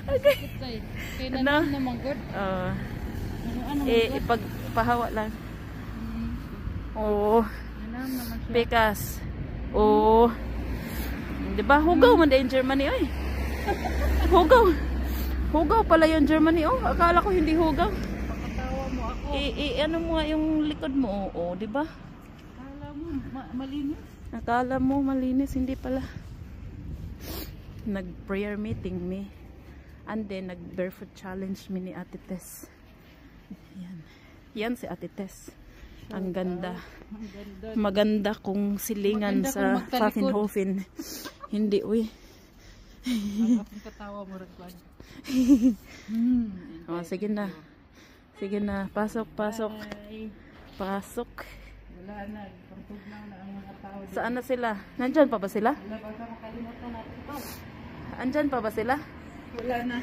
Okay. Kaya Ano? naman good. Ipagpahawa lang. Oo. Pekas. Oo. Diba? Hugaw man din Germany, oy. Hugaw. Hugaw pala yung Germany, oh. Akala ko hindi hugaw. Pakatawa mo ako. Ano mo nga yung likod mo, oo, diba? Akala mo malinis. Akala mo malinis, hindi pala. Nag-prayer meeting me. And then, nag-barefoot challenge me ni Ate Tess. Yan. Yan si Ate Tess. Ang ganda. Maganda kung silingan sa Pfaffenhofen. Hindi, uy. Ang katawa mo rin. Oh, sige na. Sige na. Pasok, pasok. Pasok. Wala na. Pagtugnaw na ang mga tao. Saan na sila? Nandyan pa ba sila? Wala ba makalimutan natin ito? Andyan pa ba sila? Wala na.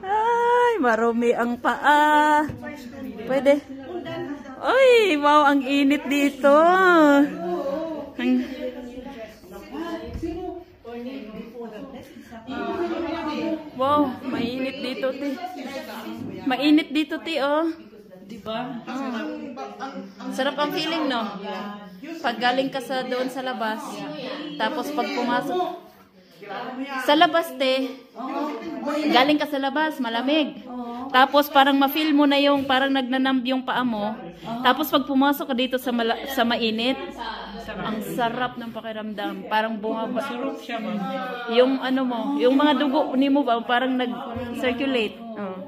Ay, marumi ang paa. Pwede. Ay, wow, ang init dito. Wow, mainit dito, ti. Mainit dito, ti, oh. Diba? Sarap ang feeling, no? Pag galing ka sa doon sa labas, tapos pag pumasok sa labas, te, galing ka sa labas, malamig. Tapos parang ma-feel mo na yung parang nagnanamb yung paa mo. Tapos pag pumasok ka dito sa mainit, ang sarap ng pakiramdam. Parang bumaba. Yung ano mo, yung mga dugo ni mo ba, parang nag-circulate. Oh.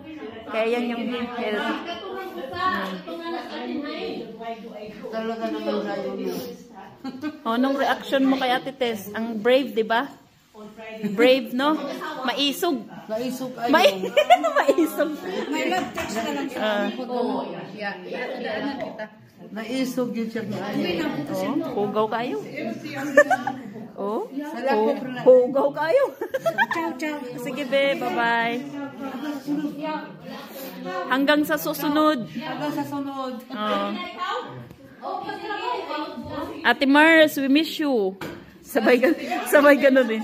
Kaya yan yung health. Talaga naman tayo na. Oh, nung reaction mo kay Ate Tess, ang brave, di ba? Brave, no? Maisog. Naisog ay. Maisog. May love text ka lang siya. Kita. Naisog yun siya. Oh, hugaw kayo. Oh, hugaw kayo. Ciao, ciao. Sige, be, bye-bye. Hanggang sa susunod. Hanggang sa sunod. Oh. Ate Mars, we miss you. Sabay ganun eh.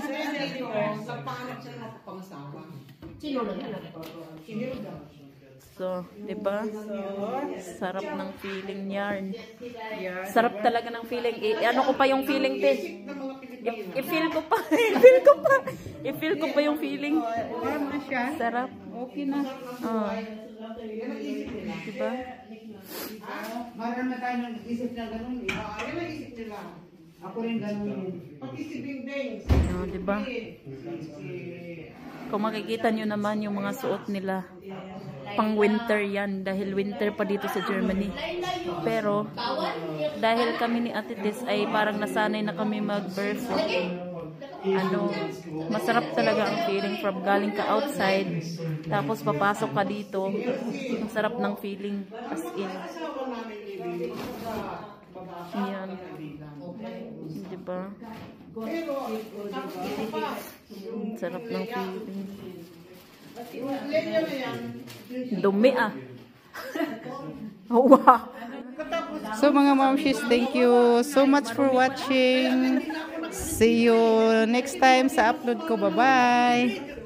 So, di ba? Sarap ng feeling yarn. Sarap talaga ng feeling. Ano ko pa yung feeling, te? I-feel ko pa. I-feel ko pa yung feeling. Sarap. Okay na. Oh. Diba? Marami na tayo nag-isip na gano'n. Ayun ang isip nila. Ako rin gano'n. Pati si Bingbing. Oh, diba? Kung makikita nyo naman yung mga suot nila, pang winter yan. Dahil winter pa dito sa Germany. Pero, dahil kami ni Ate Tess ay parang nasanay na kami mag-barefoot. Masarap talaga ang feeling from galing ka outside, tapos papasok ka dito. Ang sarap ng feeling as in. Ayan. Diba? Sarap ng feeling. Dumi ah. Wow. So mga momshies, thank you so much for watching. See you next time sa upload ko. Bye-bye.